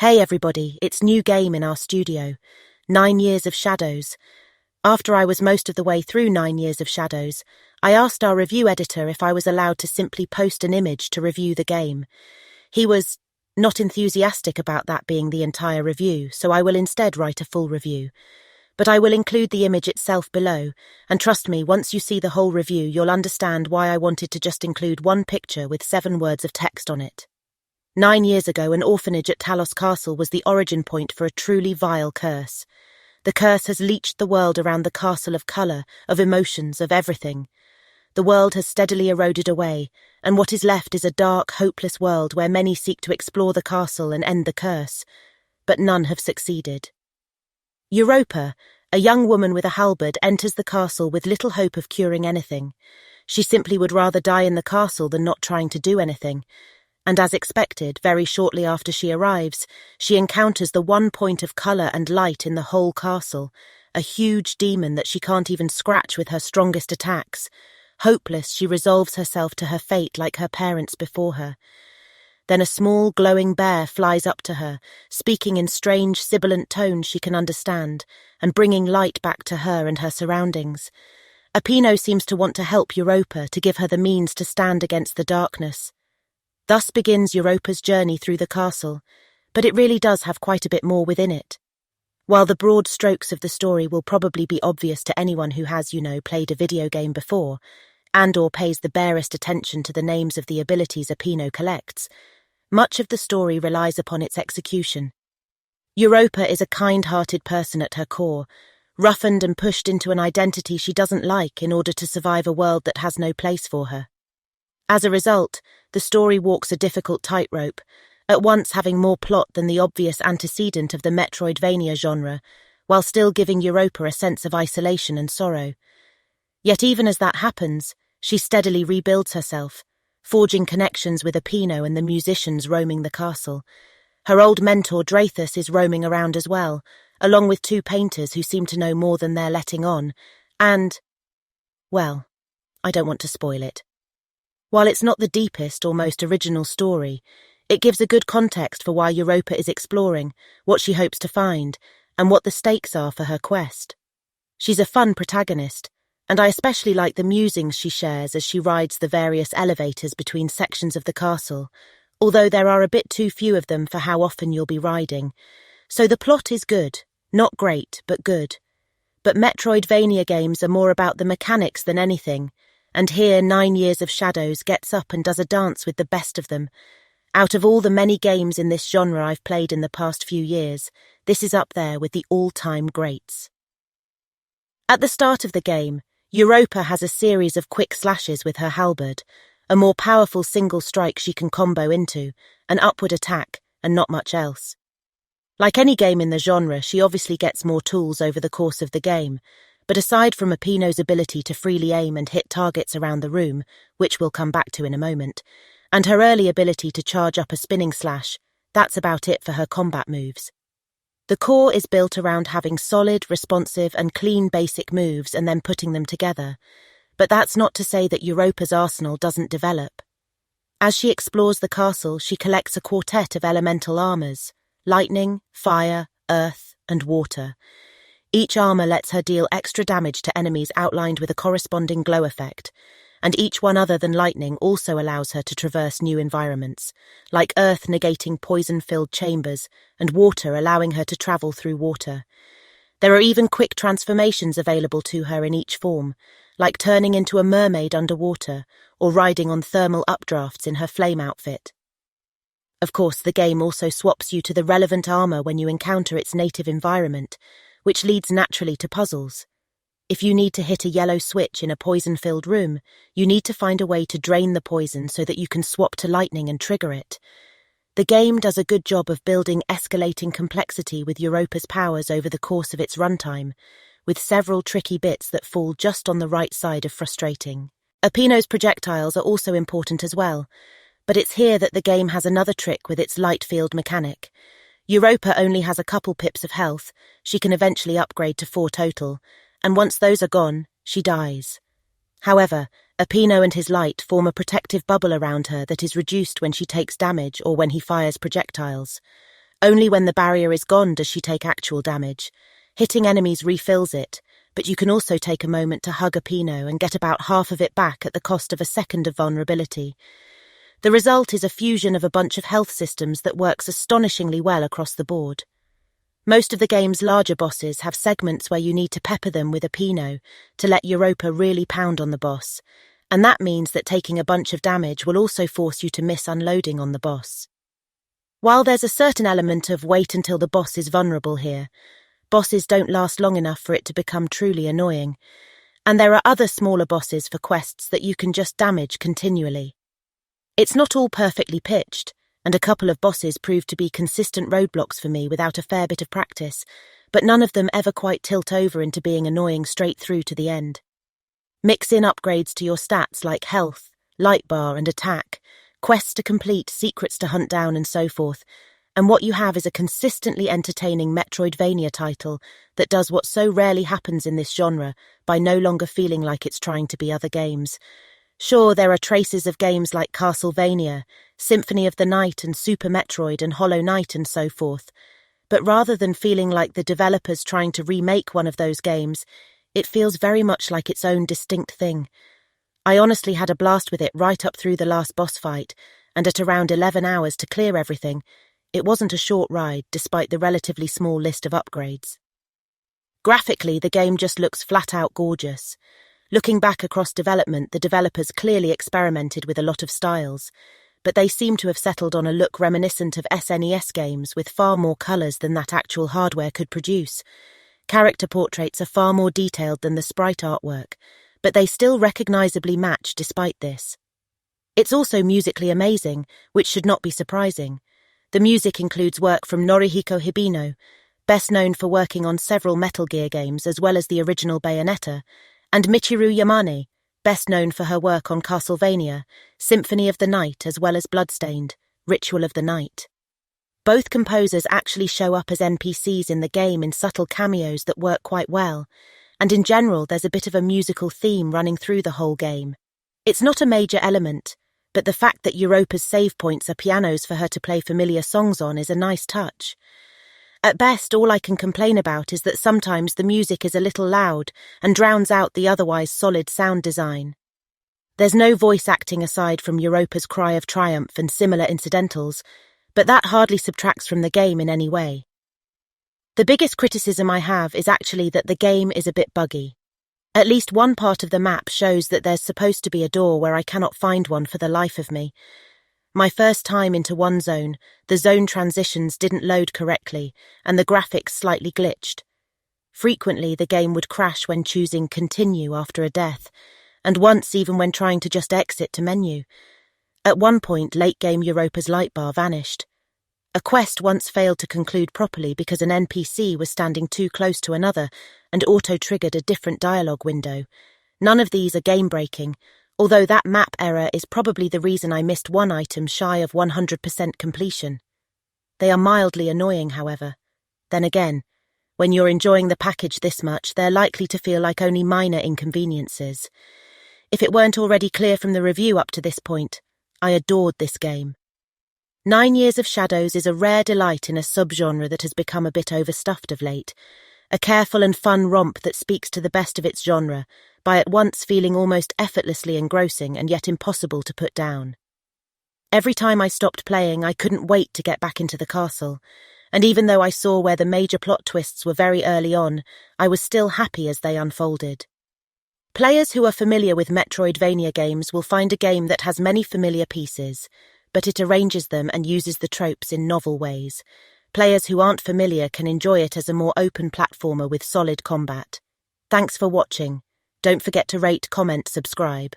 Hey everybody, it's new game in our studio, 9 Years of Shadows. After I was most of the way through 9 Years of Shadows, I asked our review editor if I was allowed to simply post an image to review the game. He was not enthusiastic about that being the entire review, so I will instead write a full review. But I will include the image itself below, and trust me, once you see the whole review, you'll understand why I wanted to just include one picture with 7 words of text on it. 9 years ago, an orphanage at Talos Castle was the origin point for a truly vile curse. The curse has leached the world around the castle of colour, of emotions, of everything. The world has steadily eroded away, and what is left is a dark, hopeless world where many seek to explore the castle and end the curse, but none have succeeded. Europa, a young woman with a halberd, enters the castle with little hope of curing anything. She simply would rather die in the castle than not trying to do anything. And as expected, very shortly after she arrives, she encounters the one point of colour and light in the whole castle, a huge demon that she can't even scratch with her strongest attacks. Hopeless, she resolves herself to her fate like her parents before her. Then a small, glowing bear flies up to her, speaking in strange, sibilant tones she can understand, and bringing light back to her and her surroundings. Apino seems to want to help Europa, to give her the means to stand against the darkness. Thus begins Europa's journey through the castle, but it really does have quite a bit more within it. While the broad strokes of the story will probably be obvious to anyone who has, played a video game before, and/or pays the barest attention to the names of the abilities Apino collects, much of the story relies upon its execution. Europa is a kind-hearted person at her core, roughened and pushed into an identity she doesn't like in order to survive a world that has no place for her. As a result, the story walks a difficult tightrope, at once having more plot than the obvious antecedent of the Metroidvania genre, while still giving Europa a sense of isolation and sorrow. Yet even as that happens, she steadily rebuilds herself, forging connections with Apino and the musicians roaming the castle. Her old mentor Drathus is roaming around as well, along with 2 painters who seem to know more than they're letting on, and, well, I don't want to spoil it. While it's not the deepest or most original story, it gives a good context for why Europa is exploring, what she hopes to find, and what the stakes are for her quest. She's a fun protagonist, and I especially like the musings she shares as she rides the various elevators between sections of the castle, although there are a bit too few of them for how often you'll be riding. So the plot is good, not great, but good. But Metroidvania games are more about the mechanics than anything, and here 9 Years of Shadows gets up and does a dance with the best of them. Out of all the many games in this genre I've played in the past few years, this is up there with the all-time greats. At the start of the game, Europa has a series of quick slashes with her halberd, a more powerful single strike she can combo into, an upward attack, and not much else. Like any game in the genre, she obviously gets more tools over the course of the game, but aside from Apino's ability to freely aim and hit targets around the room, which we'll come back to in a moment, and her early ability to charge up a spinning slash, that's about it for her combat moves. The core is built around having solid, responsive and clean basic moves and then putting them together, but that's not to say that Europa's arsenal doesn't develop. As she explores the castle, she collects a quartet of elemental armors: lightning, fire, earth and water. Each armor lets her deal extra damage to enemies outlined with a corresponding glow effect, and each one other than lightning also allows her to traverse new environments, like earth negating poison-filled chambers and water allowing her to travel through water. There are even quick transformations available to her in each form, like turning into a mermaid underwater or riding on thermal updrafts in her flame outfit. Of course, the game also swaps you to the relevant armor when you encounter its native environment, which leads naturally to puzzles. If you need to hit a yellow switch in a poison-filled room, you need to find a way to drain the poison so that you can swap to lightning and trigger it. The game does a good job of building escalating complexity with Europa's powers over the course of its runtime, with several tricky bits that fall just on the right side of frustrating. Apino's projectiles are also important as well, but it's here that the game has another trick with its light field mechanic. Europa only has a couple pips of health, she can eventually upgrade to 4 total, and once those are gone, she dies. However, Apino and his light form a protective bubble around her that is reduced when she takes damage or when he fires projectiles. Only when the barrier is gone does she take actual damage. Hitting enemies refills it, but you can also take a moment to hug a Pinot and get about half of it back at the cost of a second of vulnerability. The result is a fusion of a bunch of health systems that works astonishingly well across the board. Most of the game's larger bosses have segments where you need to pepper them with a Pinot to let Europa really pound on the boss, and that means that taking a bunch of damage will also force you to miss unloading on the boss. While there's a certain element of wait until the boss is vulnerable here, bosses don't last long enough for it to become truly annoying, and there are other smaller bosses for quests that you can just damage continually. It's not all perfectly pitched, and a couple of bosses proved to be consistent roadblocks for me without a fair bit of practice, but none of them ever quite tilt over into being annoying straight through to the end. Mix in upgrades to your stats like health, light bar and attack, quests to complete, secrets to hunt down and so forth, and what you have is a consistently entertaining Metroidvania title that does what so rarely happens in this genre by no longer feeling like it's trying to be other games. Sure, there are traces of games like Castlevania, Symphony of the Night and Super Metroid and Hollow Knight and so forth, but rather than feeling like the developers trying to remake one of those games, it feels very much like its own distinct thing. I honestly had a blast with it right up through the last boss fight, and at around 11 hours to clear everything, it wasn't a short ride despite the relatively small list of upgrades. Graphically, the game just looks flat-out gorgeous. Looking back across development, the developers clearly experimented with a lot of styles, but they seem to have settled on a look reminiscent of SNES games with far more colours than that actual hardware could produce. Character portraits are far more detailed than the sprite artwork, but they still recognisably match despite this. It's also musically amazing, which should not be surprising. The music includes work from Norihiko Hibino, best known for working on several Metal Gear games as well as the original Bayonetta, and Michiru Yamane, best known for her work on Castlevania, Symphony of the Night as well as Bloodstained, Ritual of the Night. Both composers actually show up as NPCs in the game in subtle cameos that work quite well, and in general there's a bit of a musical theme running through the whole game. It's not a major element, but the fact that Europa's save points are pianos for her to play familiar songs on is a nice touch. At best, all I can complain about is that sometimes the music is a little loud and drowns out the otherwise solid sound design. There's no voice acting aside from Europa's cry of triumph and similar incidentals, but that hardly subtracts from the game in any way. The biggest criticism I have is actually that the game is a bit buggy. At least one part of the map shows that there's supposed to be a door where I cannot find one for the life of me. My first time into one zone, the zone transitions didn't load correctly, and the graphics slightly glitched. Frequently, the game would crash when choosing continue after a death, and once even when trying to just exit to menu. At one point, late-game Europa's light bar vanished. A quest once failed to conclude properly because an NPC was standing too close to another and auto-triggered a different dialogue window. None of these are game-breaking, although that map error is probably the reason I missed one item shy of 100% completion. They are mildly annoying, however. Then again, when you're enjoying the package this much, they're likely to feel like only minor inconveniences. If it weren't already clear from the review up to this point, I adored this game. 9 Years of Shadows is a rare delight in a subgenre that has become a bit overstuffed of late. A careful and fun romp that speaks to the best of its genre, by at once feeling almost effortlessly engrossing and yet impossible to put down. Every time I stopped playing, I couldn't wait to get back into the castle, and even though I saw where the major plot twists were very early on, I was still happy as they unfolded. Players who are familiar with Metroidvania games will find a game that has many familiar pieces, but it arranges them and uses the tropes in novel ways. Players who aren't familiar can enjoy it as a more open platformer with solid combat. Thanks for watching. Don't forget to rate, comment, subscribe.